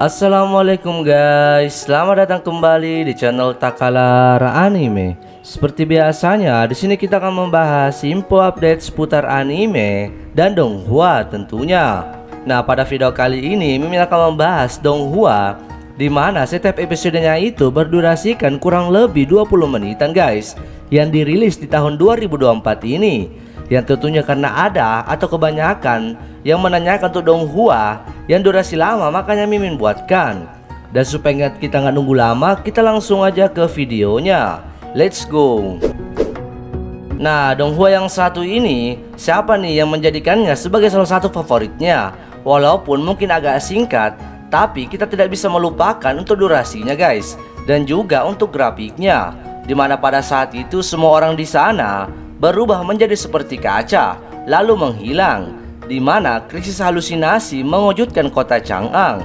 Assalamualaikum guys, selamat datang kembali di channel Takalar Anime. Seperti biasanya, di sini kita akan membahas info update seputar anime dan donghua tentunya. Nah, pada video kali ini Mimin akan membahas donghua, di mana setiap episodenya itu berdurasikan kurang lebih 20 menitan guys, yang dirilis di tahun 2024 ini. Yang tentunya karena ada atau kebanyakan yang menanyakan untuk donghua yang durasi lama, makanya Mimin buatkan. Dan supaya kita nggak nunggu lama, kita langsung aja ke videonya. Let's go. Nah, donghua yang satu ini, siapa nih yang menjadikannya sebagai salah satu favoritnya? Walaupun mungkin agak singkat, tapi kita tidak bisa melupakan untuk durasinya guys, dan juga untuk grafiknya, dimana pada saat itu semua orang di sana berubah menjadi seperti kaca, lalu menghilang, di mana krisis halusinasi mewujudkan kota Chang'an,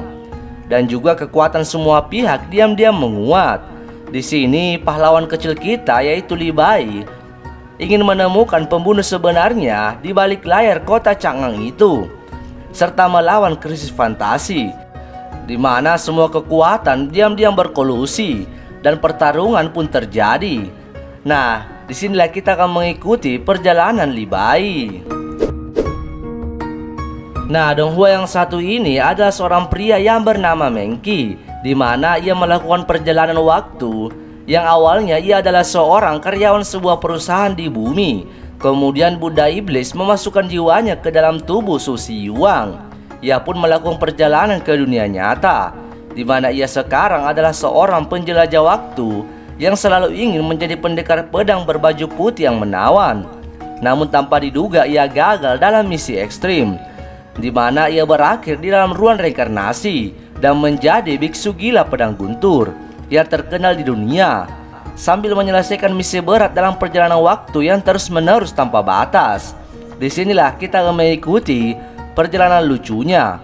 dan juga kekuatan semua pihak diam-diam menguat. Di sini pahlawan kecil kita yaitu Li Bai ingin menemukan pembunuh sebenarnya di balik layar kota Chang'an itu, serta melawan krisis fantasi, di mana semua kekuatan diam-diam berkolusi dan pertarungan pun terjadi. Nah, disinilah kita akan mengikuti perjalanan Li Bai. Nah, donghua yang satu ini adalah seorang pria yang bernama Mengki, di mana ia melakukan perjalanan waktu yang awalnya ia adalah seorang karyawan sebuah perusahaan di bumi. Kemudian Buddha Iblis memasukkan jiwanya ke dalam tubuh Susi Yuang. Ia pun melakukan perjalanan ke dunia nyata, di mana ia sekarang adalah seorang penjelajah waktu yang selalu ingin menjadi pendekar pedang berbaju putih yang menawan. Namun tanpa diduga ia gagal dalam misi ekstrim, di mana ia berakhir di dalam ruang reinkarnasi dan menjadi biksu gila pedang guntur yang terkenal di dunia, sambil menyelesaikan misi berat dalam perjalanan waktu yang terus-menerus tanpa batas. Disinilah kita akan mengikuti perjalanan lucunya,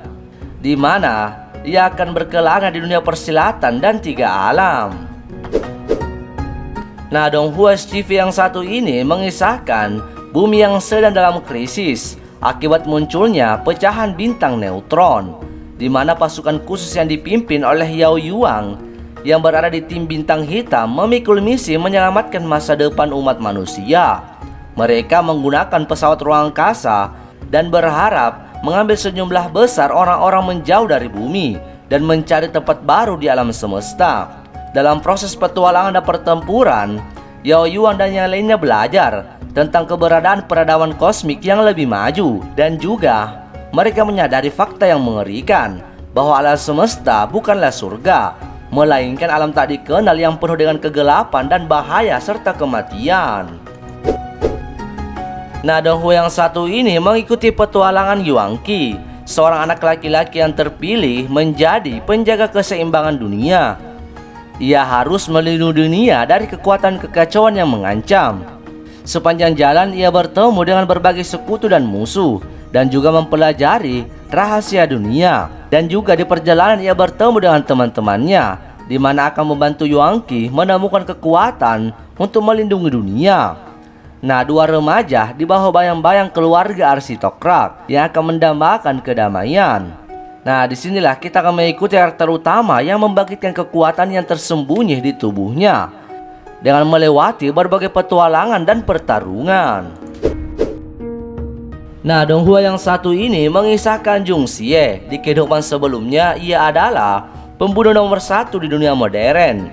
di mana ia akan berkelana di dunia persilatan dan 3 alam. Nah, donghua TV yang satu ini mengisahkan bumi yang sedang dalam krisis akibat munculnya pecahan bintang neutron, di mana pasukan khusus yang dipimpin oleh Yao Yuang yang berada di tim bintang hitam memikul misi menyelamatkan masa depan umat manusia. Mereka menggunakan pesawat ruang angkasa dan berharap mengambil sejumlah besar orang-orang menjauh dari bumi dan mencari tempat baru di alam semesta. Dalam proses petualangan dan pertempuran, Yao Yuan dan yang lainnya belajar tentang keberadaan peradaban kosmik yang lebih maju, dan juga mereka menyadari fakta yang mengerikan bahwa alam semesta bukanlah surga, melainkan alam tak dikenal yang penuh dengan kegelapan dan bahaya serta kematian. Nah, donghua yang satu ini mengikuti petualangan Yuang Qi, seorang anak laki-laki yang terpilih menjadi penjaga keseimbangan dunia. Ia harus melindungi dunia dari kekuatan kekacauan yang mengancam. Sepanjang jalan ia bertemu dengan berbagai sekutu dan musuh, dan juga mempelajari rahasia dunia. Dan juga di perjalanan ia bertemu dengan teman-temannya, di mana akan membantu Yuang Qi menemukan kekuatan untuk melindungi dunia. Nah, 2 remaja di bawah bayang-bayang keluarga arsitokrat yang akan mendambakan kedamaian. Nah, disinilah kita akan mengikuti karakter utama yang membangkitkan kekuatan yang tersembunyi di tubuhnya dengan melewati berbagai petualangan dan pertarungan. Nah, donghua yang satu ini mengisahkan Jung Xie. Di kehidupan sebelumnya ia adalah pembunuh nomor 1 di dunia modern,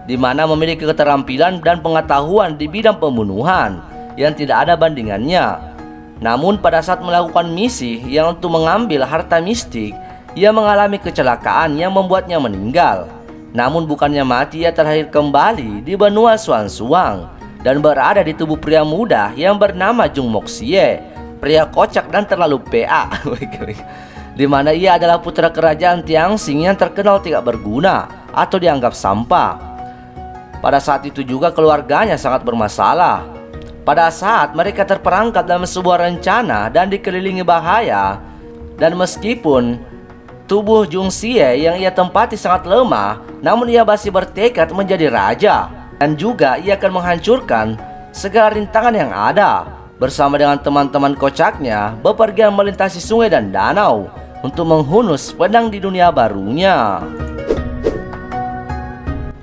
di mana memiliki keterampilan dan pengetahuan di bidang pembunuhan yang tidak ada bandingannya. Namun pada saat melakukan misi yang untuk mengambil harta mistik, ia mengalami kecelakaan yang membuatnya meninggal. Namun bukannya mati, ia terlahir kembali di benua Xuanzhuang dan berada di tubuh pria muda yang bernama Jung Moxie, pria kocak dan terlalu PA, di mana ia adalah putra kerajaan Tianxing yang terkenal tidak berguna atau dianggap sampah. Pada saat itu juga keluarganya sangat bermasalah. Pada saat mereka terperangkap dalam sebuah rencana dan dikelilingi bahaya, dan meskipun tubuh Jung Xie yang ia tempati sangat lemah, namun ia masih bertekad menjadi raja, dan juga ia akan menghancurkan segala rintangan yang ada. Bersama dengan teman-teman kocaknya bepergian melintasi sungai dan danau, untuk menghunus pedang di dunia barunya.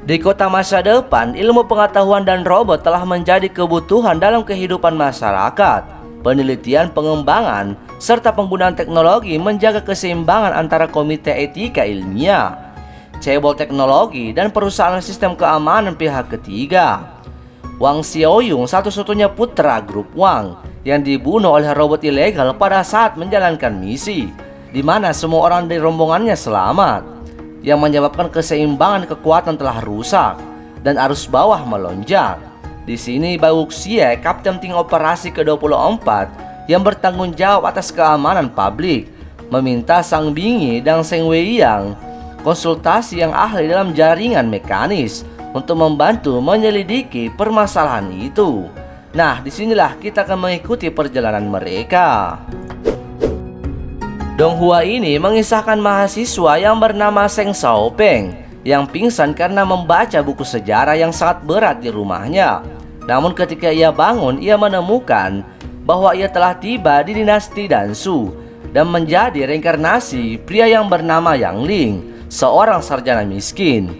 Di kota masa depan, ilmu pengetahuan dan robot telah menjadi kebutuhan dalam kehidupan masyarakat. Penelitian, pengembangan, serta penggunaan teknologi menjaga keseimbangan antara komite etika ilmiah, cebol teknologi, dan perusahaan sistem keamanan pihak ketiga. Wang Xiaoyong satu-satunya putra grup Wang yang dibunuh oleh robot ilegal pada saat menjalankan misi, di mana semua orang di rombongannya selamat, yang menyebabkan keseimbangan kekuatan telah rusak dan arus bawah melonjak. Di sini Bao Xie, kapten tim operasi ke-24 yang bertanggung jawab atas keamanan publik, meminta Sang Bingi dan Seng Weiyang, konsultasi yang ahli dalam jaringan mekanis, untuk membantu menyelidiki permasalahan itu. Nah, disinilah kita akan mengikuti perjalanan mereka. Dong Hua ini mengisahkan mahasiswa yang bernama Seng Xiaopeng yang pingsan karena membaca buku sejarah yang sangat berat di rumahnya. Namun ketika ia bangun, ia menemukan bahwa ia telah tiba di dinasti Dansu dan menjadi reinkarnasi pria yang bernama Yang Ling, seorang sarjana miskin.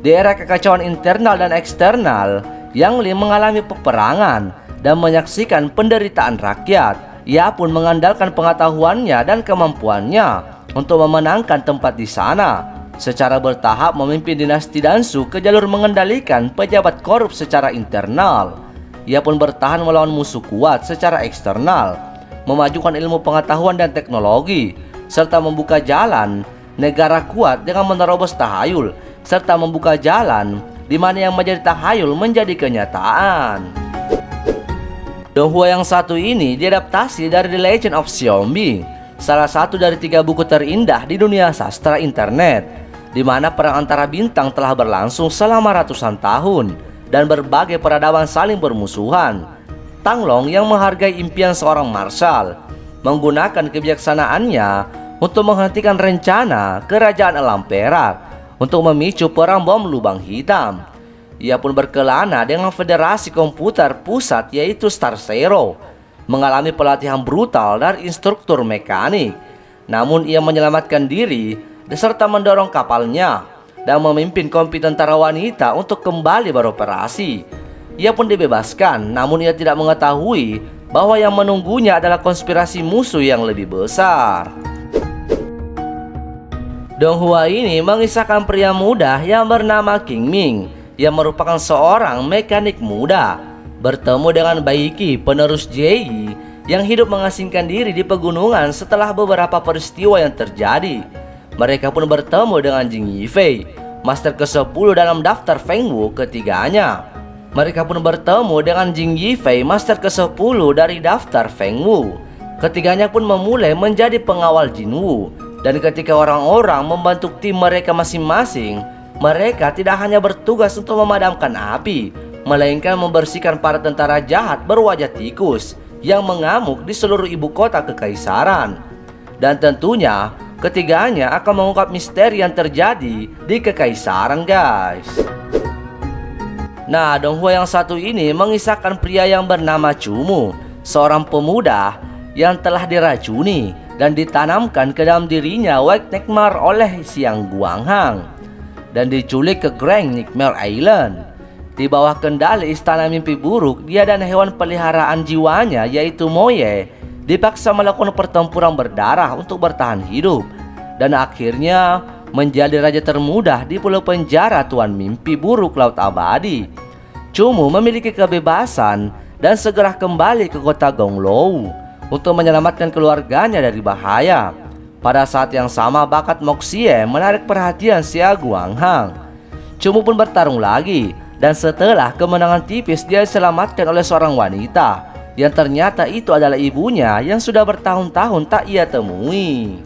Di era kekacauan internal dan eksternal, Yang Ling mengalami peperangan dan menyaksikan penderitaan rakyat. Ia pun mengandalkan pengetahuannya dan kemampuannya untuk memenangkan tempat di sana. Secara bertahap memimpin dinasti Dansu ke jalur mengendalikan pejabat korup secara internal. Ia pun bertahan melawan musuh kuat secara eksternal, memajukan ilmu pengetahuan dan teknologi, serta membuka jalan negara kuat dengan menerobos tahayul, serta membuka jalan di mana yang menjadi tahayul menjadi kenyataan. Dong Hua yang satu ini diadaptasi dari The Legend of Xiaomi, salah satu dari 3 buku terindah di dunia sastra internet, di mana perang antara bintang telah berlangsung selama ratusan tahun dan berbagai peradaban saling bermusuhan. Tang Long yang menghargai impian seorang marshal, menggunakan kebijaksanaannya untuk menghentikan rencana kerajaan Elam Perak untuk memicu perang bom lubang hitam. Ia pun berkelana dengan federasi komputer pusat yaitu Star Zero, mengalami pelatihan brutal dari instruktur mekanik. Namun ia menyelamatkan diri beserta mendorong kapalnya dan memimpin kompi tentara wanita untuk kembali beroperasi. Ia pun dibebaskan, namun ia tidak mengetahui bahwa yang menunggunya adalah konspirasi musuh yang lebih besar. Dong Hua ini mengisahkan pria muda yang bernama King Ming, yang merupakan seorang mekanik muda, bertemu dengan Bai Qi, penerus Jie, yang hidup mengasingkan diri di pegunungan setelah beberapa peristiwa yang terjadi. Mereka pun bertemu dengan Jing Yifei, master ke-10 dalam daftar Feng Wu ketiganya. Mereka pun bertemu dengan Jing Yifei, master ke-10 dari daftar Feng Wu. Ketiganya pun memulai menjadi pengawal Jin Wu. Dan ketika orang-orang membantu tim mereka masing-masing, mereka tidak hanya bertugas untuk memadamkan api, melainkan membersihkan para tentara jahat berwajah tikus yang mengamuk di seluruh ibu kota kekaisaran. Dan tentunya ketiganya akan mengungkap misteri yang terjadi di kekaisaran, guys. Nah, Dong Hua yang satu ini mengisahkan pria yang bernama Chumu, seorang pemuda yang telah diracuni dan ditanamkan ke dalam dirinya White Nightmare oleh Siang Guanghang dan diculik ke Grand Nightmare Island. Di bawah kendali istana mimpi buruk, dia dan hewan peliharaan jiwanya yaitu Moye dipaksa melakukan pertempuran berdarah untuk bertahan hidup dan akhirnya menjadi raja termuda di pulau penjara Tuan Mimpi Buruk Laut Abadi. Chumu memiliki kebebasan dan segera kembali ke kota Gonglou untuk menyelamatkan keluarganya dari bahaya. Pada saat yang sama, bakat Moxie menarik perhatian Xia Guanghang. Chumu pun bertarung lagi, dan setelah kemenangan tipis dia diselamatkan oleh seorang wanita yang ternyata itu adalah ibunya yang sudah bertahun-tahun tak ia temui.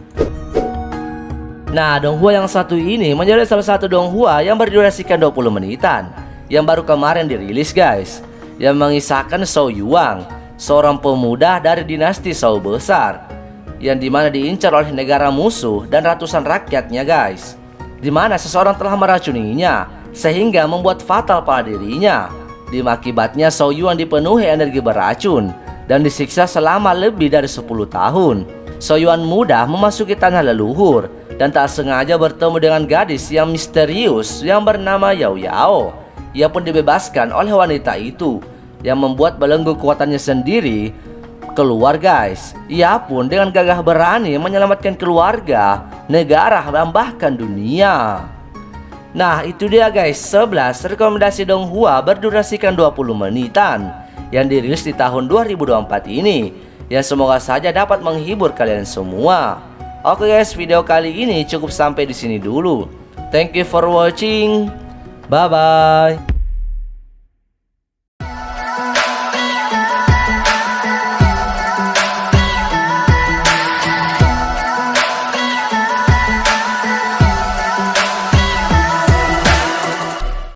Nah, Dong Hua yang satu ini menjadi salah satu Dong Hua yang berdurasikan 20 menitan yang baru kemarin dirilis, guys, yang mengisahkan Shou Yuang, seorang pemuda dari dinasti Shou besar yang dimana diincar oleh negara musuh dan ratusan rakyatnya, guys, dimana seseorang telah meracuninya sehingga membuat fatal pada dirinya. Akibatnya Shou Yuang dipenuhi energi beracun dan disiksa selama lebih dari 10 tahun. Soyuan muda memasuki tanah leluhur dan tak sengaja bertemu dengan gadis yang misterius yang bernama Yao Yao. Ia pun dibebaskan oleh wanita itu yang membuat belenggu kekuatannya sendiri keluar guys. Ia pun dengan gagah berani menyelamatkan keluarga, negara, dan bahkan dunia. Nah itu dia guys 11 rekomendasi Donghua berdurasikan 20 menitan yang dirilis di tahun 2024 ini. Ya semoga saja dapat menghibur kalian semua. Oke guys, video kali ini cukup sampai di sini dulu. Thank you for watching. Bye bye.